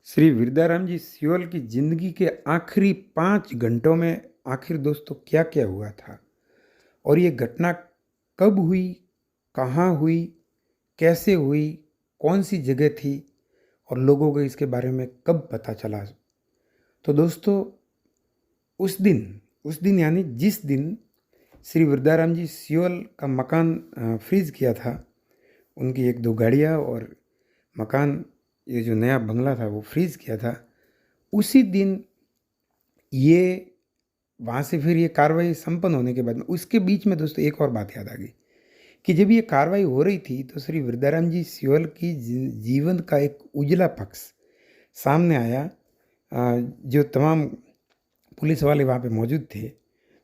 श्री विरदाराम जी Seoul की जिंदगी के आखिरी 5 घंटों में आखिर दोस्तों क्या क्या हुआ था और ये घटना कब हुई, कहाँ हुई, कैसे हुई, कौन सी जगह थी और लोगों को इसके बारे में कब पता चला। तो दोस्तों उस दिन यानी जिस दिन श्री विरदाराम जी सियोल का मकान फ्रीज किया था, उनकी एक दो गाड़ियाँ और मकान, ये जो नया बंगला था वो फ्रीज किया था, उसी दिन ये वहाँ से फिर ये कार्रवाई संपन्न होने के बाद में उसके बीच में दोस्तों एक और बात याद आ गई कि जब ये कार्रवाई हो रही थी तो श्री वृद्धाराम जी सियोल की जीवन का एक उजला पक्ष सामने आया। जो तमाम पुलिस वाले वहाँ पे मौजूद थे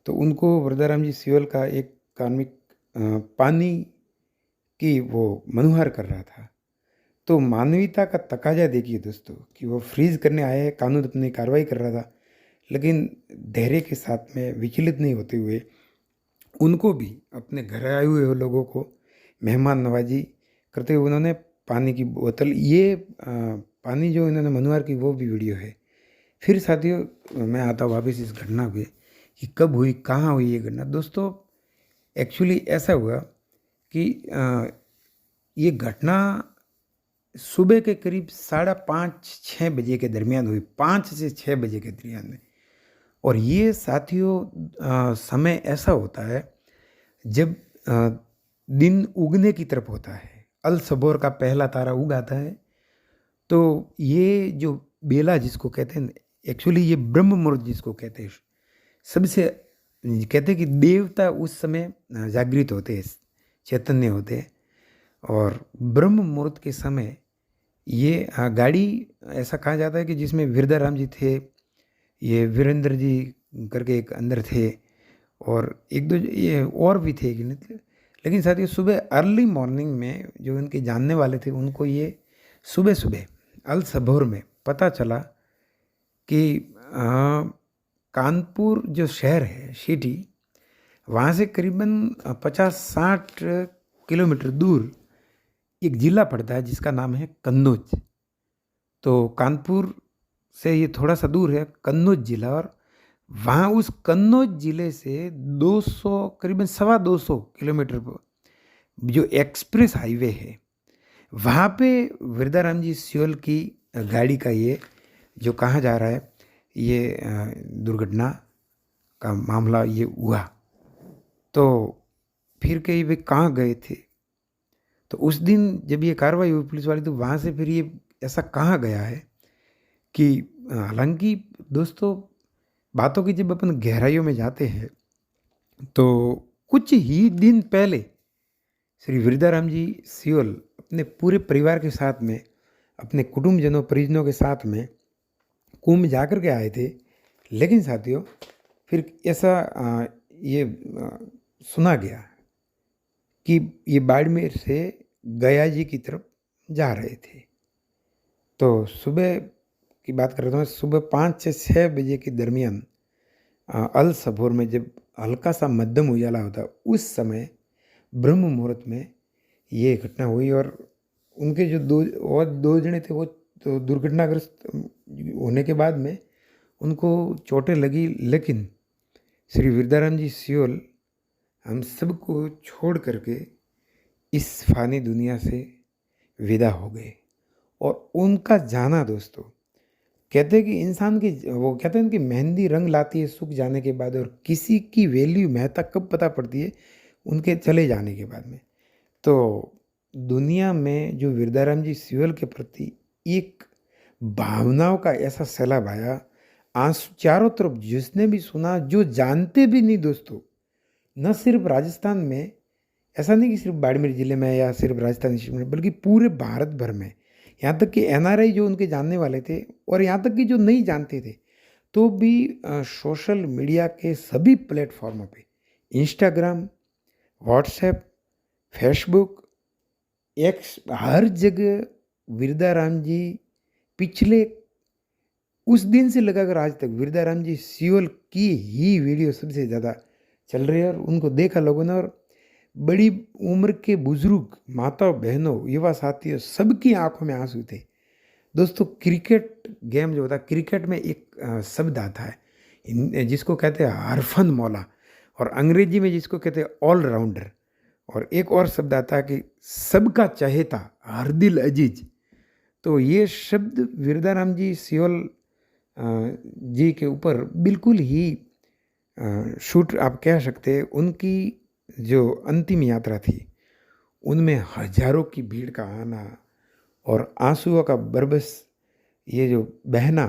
तो उनको वृद्धाराम जी सियोल का एक कार्मिक पानी की वो मनुहार कर रहा था। तो मानवीयता का तकाजा देखिए दोस्तों कि वो फ्रीज करने आए, कानून अपनी कार्रवाई कर रहा था, लेकिन धैर्य के साथ में विचलित नहीं होते हुए उनको भी अपने घर आए हुए लोगों को मेहमान नवाजी करते हुए उन्होंने पानी की बोतल, ये पानी जो इन्होंने मनुआर की वो भी वीडियो है। फिर साथियों मैं आता हूँ वापस इस घटना पे कि कब हुई, कहाँ हुई ये घटना। दोस्तों एक्चुअली ऐसा हुआ कि ये घटना सुबह के करीब 5:30-6 बजे के दरमियान हुई, 5 से 6 बजे के दरमियान में। और ये साथियों समय ऐसा होता है जब दिन उगने की तरफ होता है, अल सबोर का पहला तारा उग आता है। तो ये जो बेला जिसको कहते हैं, एक्चुअली ये ब्रह्म मुहूर्त जिसको कहते हैं, सबसे कहते हैं कि देवता उस समय जागृत होते हैं, चैतन्य होते हैं। और ब्रह्म मुहूर्त के समय ये गाड़ी, ऐसा कहा जाता है कि जिसमें विरदाराम जी थे, ये वीरेंद्र जी करके एक अंदर थे और एक दो ये और भी थे लेकिन साथ ही सुबह अर्ली मॉर्निंग में जो इनके जानने वाले थे उनको ये सुबह सुबह अल सबोर में पता चला कि कानपुर जो शहर है, सिटी, वहाँ से करीबन 50-60 किलोमीटर दूर एक ज़िला पड़ता है जिसका नाम है कन्नौज। तो कानपुर से ये थोड़ा सा दूर है कन्नौज ज़िला, और वहाँ उस कन्नौज ज़िले से 200 करीबन 225 किलोमीटर जो एक्सप्रेस हाईवे है, वहाँ पे वृद्धाराम जी सियोल की गाड़ी का ये जो कहा जा रहा है ये दुर्घटना का मामला ये हुआ। तो फिर कहीं वे कहाँ गए थे, तो उस दिन जब ये कार्रवाई हुई पुलिस वाली, तो वहाँ से फिर ये ऐसा कहाँ गया है कि हालांकि दोस्तों बातों की जब अपन गहराइयों में जाते हैं तो कुछ ही दिन पहले श्री वृद्धाराम जी सियोल अपने पूरे परिवार के साथ में, अपने कुटुंबजनों परिजनों के साथ में कुंभ जा कर के आए थे। लेकिन साथियों फिर ऐसा ये सुना गया कि ये बाड़मेर से गया जी की तरफ जा रहे थे। तो सुबह की बात कर रहा हूँ, सुबह 5 से 6 बजे के दरमियान अल सबोर में जब हल्का सा मध्यम उजाला होता उस समय ब्रह्म मुहूर्त में ये घटना हुई। और उनके जो दो जने थे वो तो दुर्घटनाग्रस्त होने के बाद में उनको चोटें लगी, लेकिन श्री वृद्धाराम जी सियोल हम सबको छोड़ करके इस फानी दुनिया से विदा हो गए। और उनका जाना दोस्तों, कहते हैं कि इंसान की, वो कहते हैं कि मेहंदी रंग लाती है सूख जाने के बाद, और किसी की वैल्यू महत्ता कब पता पड़ती है, उनके चले जाने के बाद में। तो दुनिया में जो वृद्धाराम जी सियोल के प्रति एक भावनाओं का ऐसा सैलाब आया, आंसू चारों तरफ, जिसने भी सुना, जो जानते भी नहीं दोस्तों, न सिर्फ राजस्थान में, ऐसा नहीं कि सिर्फ बाड़मेर ज़िले में या सिर्फ राजस्थान में, बल्कि पूरे भारत भर में, यहाँ तक कि एनआरआई जो उनके जानने वाले थे और यहाँ तक कि जो नहीं जानते थे, तो भी सोशल मीडिया के सभी प्लेटफॉर्मों पे, इंस्टाग्राम, व्हाट्सएप, फेसबुक, एक्स, हर जगह वृद्धाराम जी पिछले उस दिन से लगाकर आज तक वृद्धाराम जी सियोल की ही वीडियो सबसे ज़्यादा चल रही है। और उनको देखा लोगों ने, और बड़ी उम्र के बुजुर्ग, माता बहनों, युवा साथियों, सबकी आंखों में आंसू थे। दोस्तों क्रिकेट गेम जो होता है, क्रिकेट में एक शब्द आता है जिसको कहते हैं हरफन मौला, और अंग्रेजी में जिसको कहते हैं ऑलराउंडर, और एक और शब्द आता है कि सबका चहेता हर दिल अजीज। तो ये शब्द विरदाराम जी सियोल जी के ऊपर बिल्कुल ही शूट आप कह सकते हैं। उनकी जो अंतिम यात्रा थी उनमें हजारों की भीड़ का आना और आंसुओं का बरबस ये जो बहना,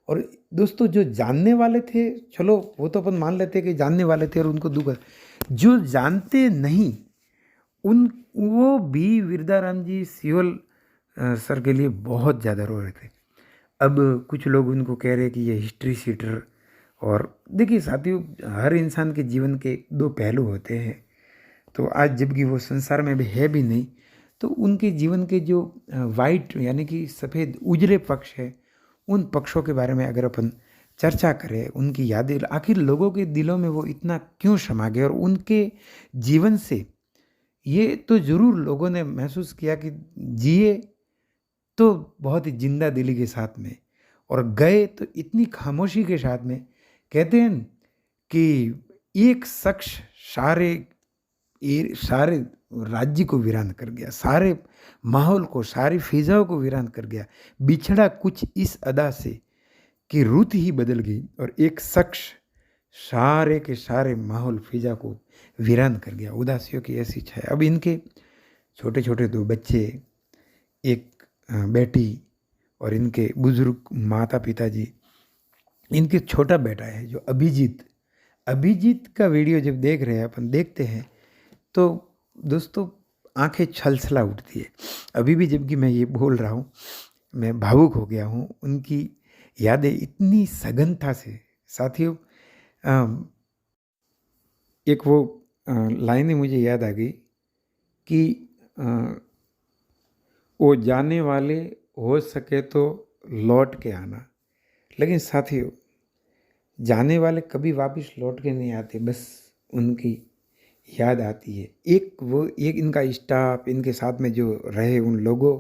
और दोस्तों जो जानने वाले थे, चलो वो तो अपन मान लेते कि जानने वाले थे और उनको दुख, जो जानते नहीं उन वो भी विरदाराम जी सियोल सर के लिए बहुत ज़्यादा रो रहे थे। अब कुछ लोग उनको कह रहे कि ये हिस्ट्री सीटर, और देखिए साथियों, हर इंसान के जीवन के दो पहलू होते हैं। तो आज जबकि वो संसार में भी है भी नहीं, तो उनके जीवन के जो वाइट यानी कि सफ़ेद उजले पक्ष है, उन पक्षों के बारे में अगर अपन चर्चा करें, उनकी यादें, आखिर लोगों के दिलों में वो इतना क्यों समा गए, और उनके जीवन से ये तो ज़रूर लोगों ने महसूस किया कि जिए तो बहुत ही जिंदा दिली के साथ में, और गए तो इतनी खामोशी के साथ में। कहते हैं कि एक शख्स सारे सारे राज्य को वीरान कर गया, सारे माहौल को, सारी फिजाओं को वीरान कर गया। बिछड़ा कुछ इस अदा से कि रुत ही बदल गई, और एक शख्स सारे के सारे माहौल फिजा को वीरान कर गया। उदासियों की ऐसी छाया। अब इनके छोटे छोटे दो बच्चे, एक बेटी और इनके बुजुर्ग माता पिताजी, इनके छोटा बेटा है जो अभिजीत का वीडियो जब देख रहे हैं, अपन देखते हैं तो दोस्तों आंखें छलछला उठती है। अभी भी जबकि मैं ये बोल रहा हूँ मैं भावुक हो गया हूँ। उनकी यादें इतनी सघनता से, साथियों एक वो लाइनें मुझे याद आ गई कि वो जाने वाले हो सके तो लौट के आना। लेकिन साथियों जाने वाले कभी वापस लौट के नहीं आते, बस उनकी याद आती है। एक इनका स्टाफ, इनके साथ में जो रहे उन लोगों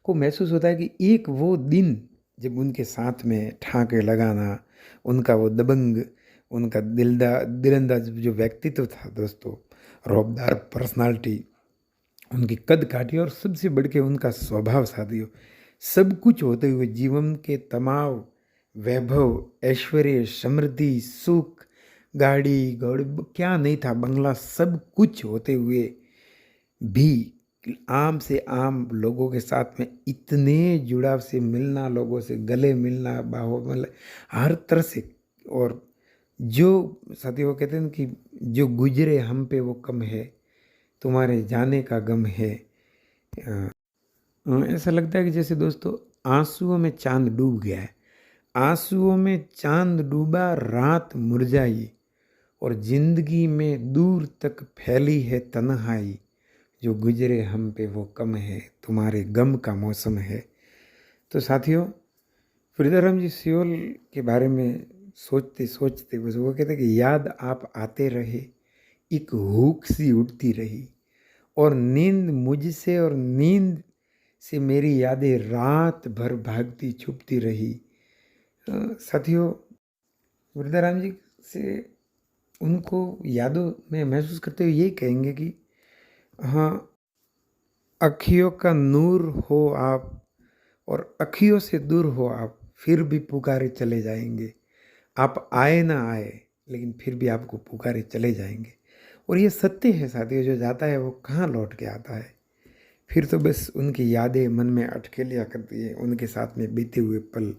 को महसूस होता है कि एक वो दिन जब उनके साथ में ठाके लगाना, उनका वो दबंग, उनका दिलंदाज जो व्यक्तित्व था दोस्तों, रौबदार पर्सनालिटी, उनकी कद काठी, और सबसे बढ़ के उनका स्वभाव साथियों, सब कुछ होते हुए जीवन के तमाम वैभव, ऐश्वर्य, समृद्धि, सुख, गाड़ी गौड़ी क्या नहीं था, बंगला, सब कुछ होते हुए भी आम से आम लोगों के साथ में इतने जुड़ाव से मिलना, लोगों से गले मिलना, बाहों मतलब हर तरह से। और जो साथियों कहते हैं कि जो गुजरे हम पे वो कम है, तुम्हारे जाने का गम है। ऐसा लगता है कि जैसे दोस्तों आंसुओं में चांद डूब गया है, आंसुओं में चांद डूबा, रात मुरझाई, और जिंदगी में दूर तक फैली है तन्हाई, जो गुजरे हम पे वो कम है, तुम्हारे गम का मौसम है। तो साथियों विरदाराम जी सियोल के बारे में सोचते सोचते बस वो कहते कि याद आप आते रहे, एक हुक सी उठती रही, और नींद मुझसे और नींद से मेरी यादें रात भर भागती छुपती रही। साथियों विरदाराम जी से उनको यादों में महसूस करते हुए यही कहेंगे कि हाँ, अखियों का नूर हो आप और अखियों से दूर हो आप, फिर भी पुकारे चले जाएंगे। आप आए ना आए लेकिन फिर भी आपको पुकारे चले जाएंगे। और ये सत्य है साथियों, जो जाता है वो कहाँ लौट के आता है। फिर तो बस उनकी यादें मन में अटके लिया करती है, उनके साथ में बीते हुए पल,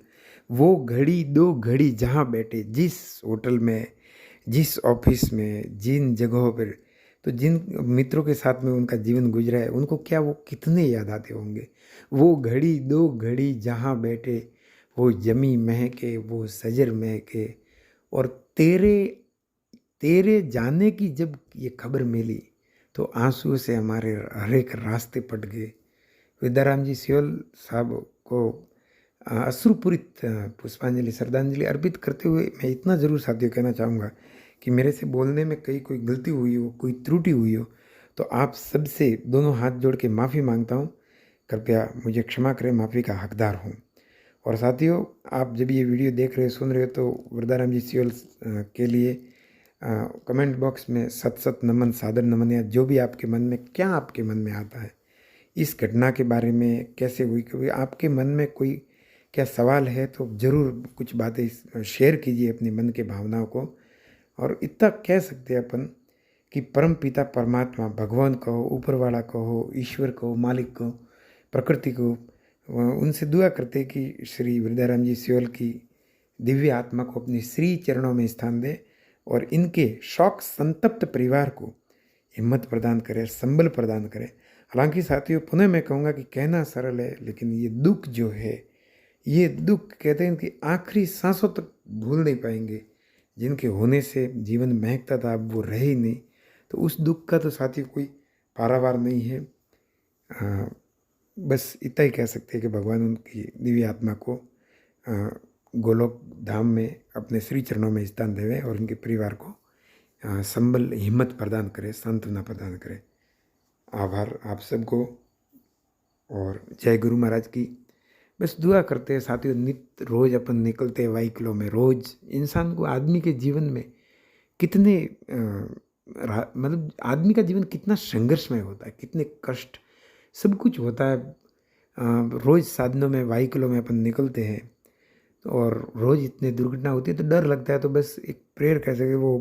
वो घड़ी दो घड़ी जहाँ बैठे, जिस होटल में, जिस ऑफिस में, जिन जगहों पर, तो जिन मित्रों के साथ में उनका जीवन गुजरा है, उनको क्या वो कितने याद आते होंगे। वो घड़ी दो घड़ी जहाँ बैठे, वो जमी महके, वो सजर महके, और तेरे तेरे जाने की जब ये खबर मिली तो आंसू से हमारे हर एक रास्ते पट गए। विद्याराम जी सियोल साहब को अश्रुपूरित पुष्पांजलि, श्रद्धांजलि अर्पित करते हुए मैं इतना ज़रूर साथियों कहना चाहूँगा कि मेरे से बोलने में कहीं कोई गलती हुई हो, कोई त्रुटि हुई हो, तो आप सबसे दोनों हाथ जोड़ के माफ़ी मांगता हूँ। कृपया मुझे क्षमा करें, माफ़ी का हकदार हूँ। और साथियों, आप जब ये वीडियो देख रहे हो, सुन रहे हो, तो वरदाराम जी सियोल के लिए कमेंट बॉक्स में सत सत नमन, सादर नमन, या जो भी आपके मन में, क्या आपके मन में आता है इस घटना के बारे में, कैसे हुई, कभी आपके मन में कोई क्या सवाल है, तो ज़रूर कुछ बातें शेयर कीजिए अपने मन के भावनाओं को। और इतना कह सकते हैं अपन कि परम पिता परमात्मा, भगवान कहो, ऊपर वाला कहो, ईश्वर कहो, मालिक कहो, प्रकृति को, उनसे दुआ करते कि श्री वरदाराम जी सियोल की दिव्य आत्मा को अपने श्री चरणों में स्थान दे और इनके शोक संतप्त परिवार को हिम्मत प्रदान करे, संबल प्रदान करे। हालांकि साथियों, पुनः मैं कहूँगा कि कहना सरल है, लेकिन ये दुख जो है, ये दुख कहते हैं कि आखिरी सांसों तक भूल नहीं पाएंगे। जिनके होने से जीवन महकता था, अब वो रहे ही नहीं, तो उस दुख का तो साथियों कोई पारावार नहीं है। बस इतना ही कह सकते हैं कि भगवान उनकी दिव्य आत्मा को गोलोक धाम में अपने श्री चरणों में स्थान देवे और उनके परिवार को संबल, हिम्मत प्रदान करे, सांत्वना प्रदान करे। आभार आप सबको और जय गुरु महाराज की। बस दुआ करते हैं साथियों, नित्य रोज़ अपन निकलते हैं व्हीकलों में, रोज़ इंसान को, आदमी के जीवन में कितने मतलब आदमी का जीवन कितना संघर्षमय होता है, कितने कष्ट, सब कुछ होता है। रोज़ साधनों में, व्हीकलों में अपन निकलते हैं और रोज़ इतनी दुर्घटना होती है तो डर लगता है। तो बस एक प्रेयर कह सके वो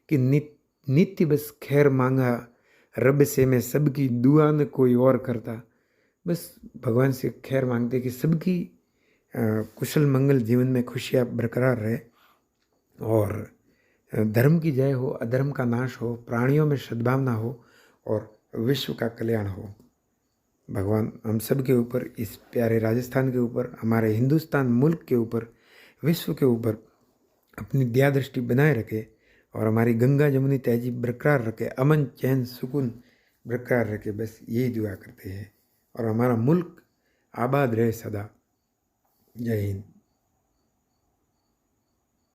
कि नित्य बस खैर मांगा रब से, मैं सबकी दुआ न कोई और करता। बस भगवान से खैर मांगते कि सबकी कुशल मंगल, जीवन में खुशियाँ बरकरार रहे और धर्म की जय हो, अधर्म का नाश हो, प्राणियों में सद्भावना हो और विश्व का कल्याण हो। भगवान हम सब के ऊपर, इस प्यारे राजस्थान के ऊपर, हमारे हिंदुस्तान मुल्क के ऊपर, विश्व के ऊपर अपनी दया दृष्टि बनाए रखे और हमारी गंगा जमुनी तहजीब बरकरार रखे, अमन चैन सुकून बरकरार रखे। बस यही दुआ करते हैं और हमारा मुल्क आबाद रहे सदा। जय हिंद।